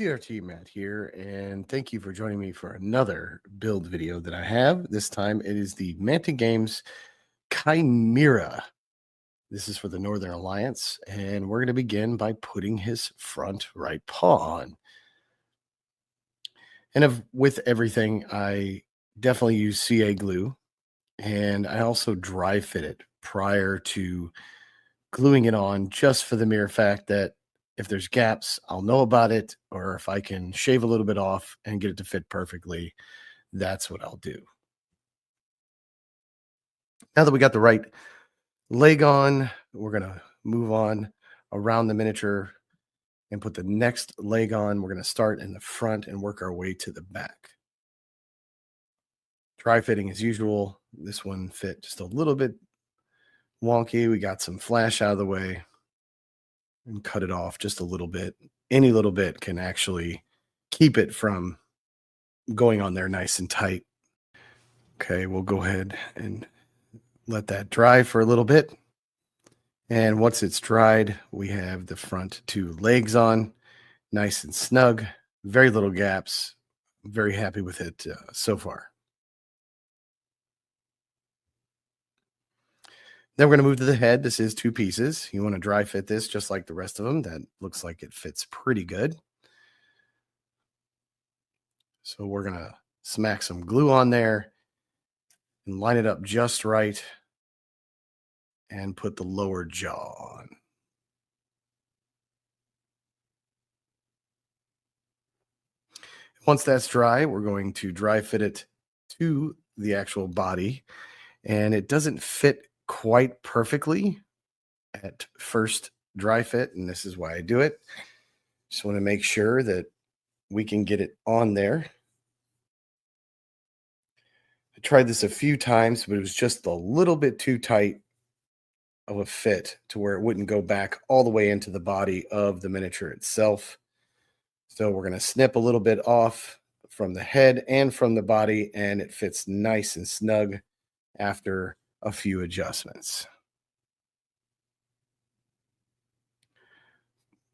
CRT Matt here, and thank you for joining me for another build video that I have. This time it is the Mantic Games Chimera. This is for the Northern Alliance, and we're going to begin by putting his front right paw on. And with everything, I definitely use CA glue, and I also dry fit it prior to gluing it on, just for the mere fact that if there's gaps, I'll know about it, or if I can shave a little bit off and get it to fit perfectly, that's what I'll do. Now that we got the right leg on, we're going to move on around the miniature and put the next leg on. We're going to start in the front and work our way to the back. Dry fitting as usual. This one fit just a little bit wonky. We got some flash out of the way and cut it off just a little bit. Any little bit can actually keep it from going on there nice and tight. Okay, we'll go ahead and let that dry for a little bit. And once it's dried, we have the front two legs on, nice and snug, very little gaps. I'm very happy with it so far. Then we're going to move to the head. This is two pieces. You want to dry fit this just like the rest of them. That looks like it fits pretty good. So we're going to smack some glue on there and line it up just right and put the lower jaw on. Once that's dry, we're going to dry fit it to the actual body, and it doesn't fit quite perfectly at first dry fit, and this is why I do it. Just want to make sure that we can get it on there. I tried this a few times, but it was just a little bit too tight of a fit to where it wouldn't go back all the way into the body of the miniature itself. So we're going to snip a little bit off from the head and from the body, and it fits nice and snug after a few adjustments.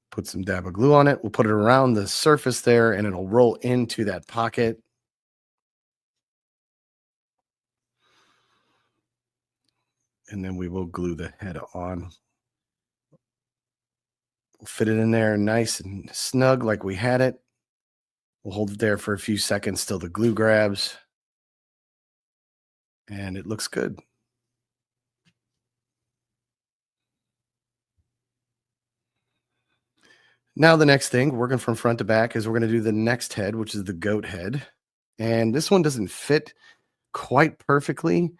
Put some dab of glue on it. We'll put it around the surface there, and it'll roll into that pocket. And then we will glue the head on. We'll fit it in there nice and snug like we had it. We'll hold it there for a few seconds till the glue grabs. And it looks good. Now the next thing, working from front to back, is we're going to do the next head, which is the goat head. And this one doesn't fit quite perfectly,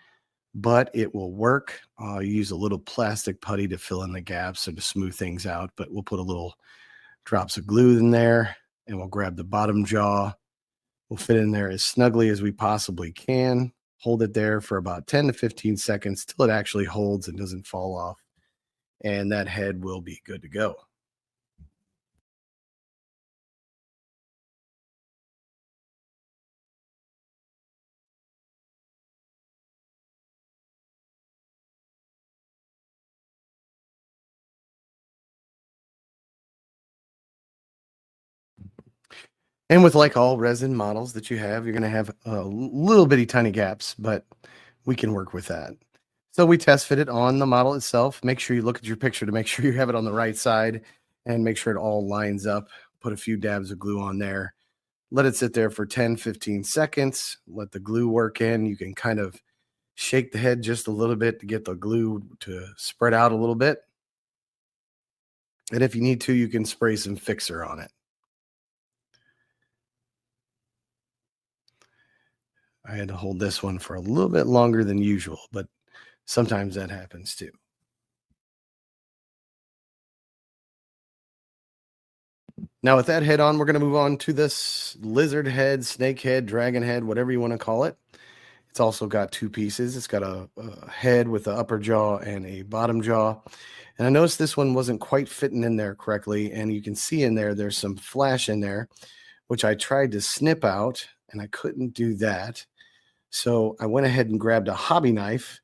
but it will work. I'll use a little plastic putty to fill in the gaps or to smooth things out, but we'll put a little drops of glue in there, and we'll grab the bottom jaw. We'll fit in there as snugly as we possibly can. Hold it there for about 10 to 15 seconds till it actually holds and doesn't fall off. And that head will be good to go. And with like all resin models that you have, you're going to have little bitty tiny gaps, but we can work with that. So we test fit it on the model itself. Make sure you look at your picture to make sure you have it on the right side and make sure it all lines up. Put a few dabs of glue on there. Let it sit there for 10, 15 seconds. Let the glue work in. You can kind of shake the head just a little bit to get the glue to spread out a little bit. And if you need to, you can spray some fixer on it. I had to hold this one for a little bit longer than usual, but sometimes that happens too. Now with that head on, we're going to move on to this lizard head, snake head, dragon head, whatever you want to call it. It's also got two pieces. It's got a head with the upper jaw and a bottom jaw. And I noticed this one wasn't quite fitting in there correctly. And you can see in there, there's some flash in there, which I tried to snip out, and I couldn't do that. So I went ahead and grabbed a hobby knife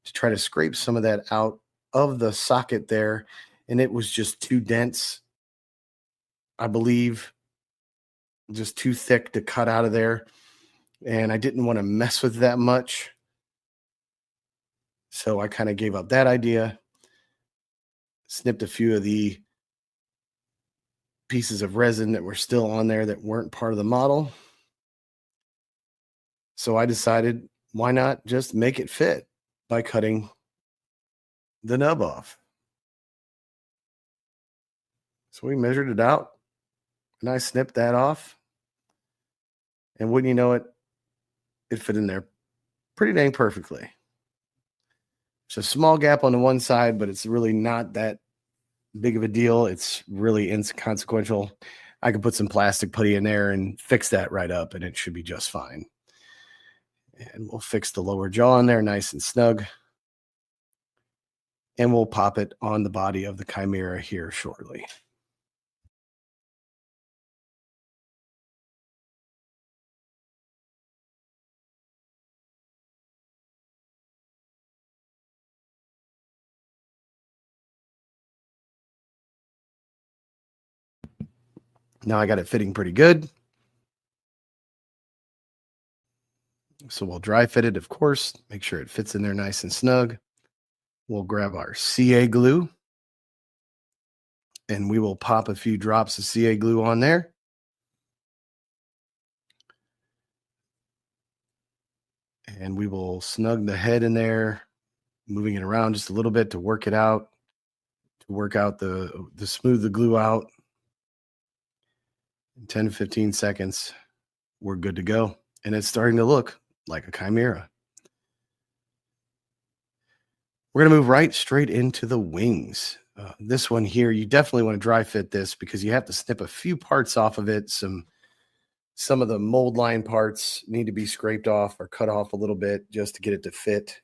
to try to scrape some of that out of the socket there. And it was just too dense, I believe, just too thick to cut out of there. And I didn't want to mess with that much. So I kind of gave up that idea, snipped a few of the pieces of resin that were still on there that weren't part of the model. So I decided, why not just make it fit by cutting the nub off? So we measured it out and I snipped that off. And wouldn't you know it, it fit in there pretty dang perfectly. It's a small gap on the one side, but it's really not that big of a deal. It's really inconsequential. I could put some plastic putty in there and fix that right up, and it should be just fine. And we'll fix the lower jaw in there nice and snug. And we'll pop it on the body of the Chimera here shortly. Now I got it fitting pretty good. So we'll dry fit it, of course, make sure it fits in there nice and snug. We'll grab our CA glue and we will pop a few drops of CA glue on there. And we will snug the head in there, moving it around just a little bit to work it out, to work out to smooth the glue out. In 10 to 15 seconds, we're good to go. And it's starting to look like a Chimera. We're going to move right straight into the wings. This one here, you definitely want to dry fit this because you have to snip a few parts off of it. Some of the mold line parts need to be scraped off or cut off a little bit just to get it to fit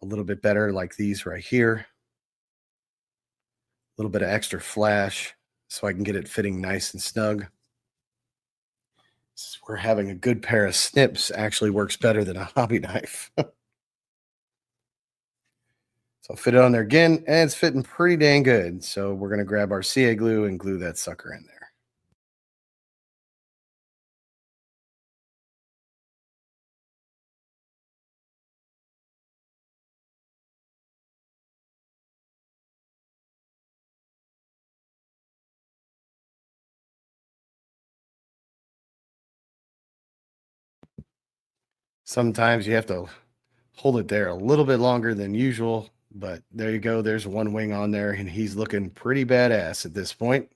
a little bit better, like these right here. A little bit of extra flash so I can get it fitting nice and snug. We're having a good pair of snips actually works better than a hobby knife. So I'll fit it on there again, and it's fitting pretty dang good. So we're going to grab our CA glue and glue that sucker in there. Sometimes you have to hold it there a little bit longer than usual, but there you go. There's one wing on there, and he's looking pretty badass at this point.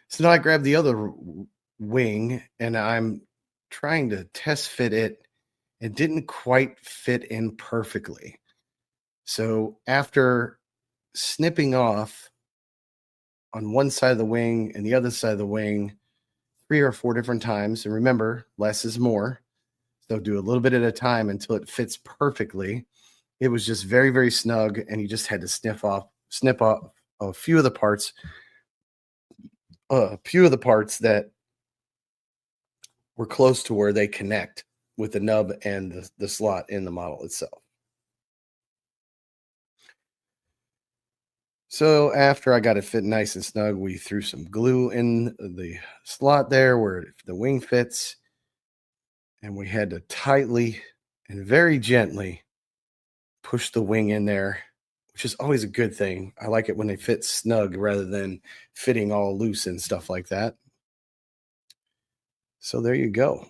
So now I grab the other wing, and I'm trying to test fit it. It didn't quite fit in perfectly. So after snipping off on one side of the wing and the other side of the wing 3 or 4 different times, and remember, less is more. So do a little bit at a time until it fits perfectly. It was just very, very snug, and you just had to snip off a few of the parts, that were close to where they connect with the nub and the slot in the model itself. So after I got it fit nice and snug, we threw some glue in the slot there where the wing fits. And we had to tightly and very gently push the wing in there, which is always a good thing. I like it when they fit snug rather than fitting all loose and stuff like that. So there you go.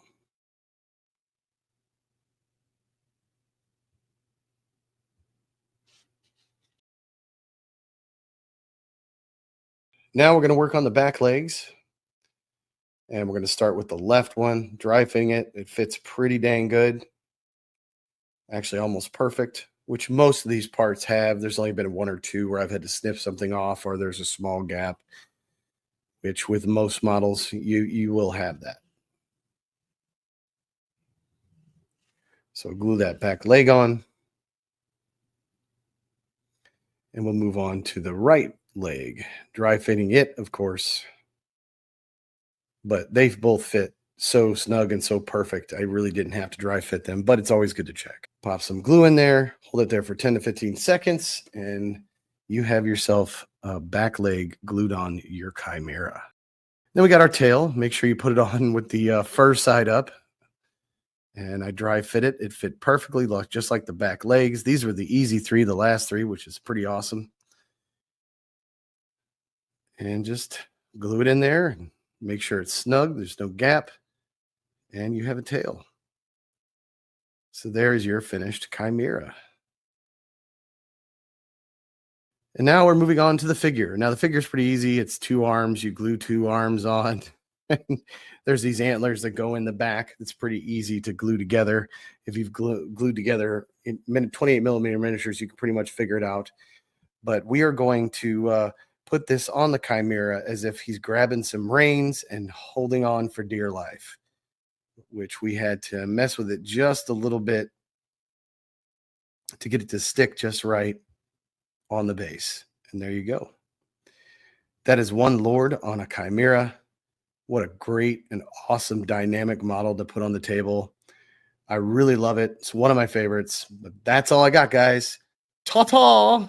Now we're going to work on the back legs. And we're going to start with the left one, dry fitting it. It fits pretty dang good. Actually, almost perfect, which most of these parts have. There's only been 1 or 2 where I've had to snip something off or there's a small gap, which with most models, you will have that. So glue that back leg on. And we'll move on to the right leg. Dry fitting it, of course. But they both fit so snug and so perfect. I really didn't have to dry fit them, but it's always good to check. Pop some glue in there, hold it there for 10 to 15 seconds, and you have yourself a back leg glued on your Chimera. Then we got our tail. Make sure you put it on with the fur side up. And I dry fit it. It fit perfectly, just like the back legs. These were the easy three, the last three, which is pretty awesome. And just glue it in there and make sure it's snug. There's no gap. And you have a tail. So there's your finished Chimera. And now we're moving on to the figure. Now the figure is pretty easy. It's two arms. You glue two arms on. There's these antlers that go in the back. It's pretty easy to glue together. If you've glued together in 28 millimeter miniatures, you can pretty much figure it out. But we are going to put this on the Chimera as if he's grabbing some reins and holding on for dear life, which we had to mess with it just a little bit to get it to stick just right on the base. And there you go. That is one Lord on a Chimera. What a great and awesome dynamic model to put on the table. I really love it. It's one of my favorites. But that's all I got, guys. Ta-ta!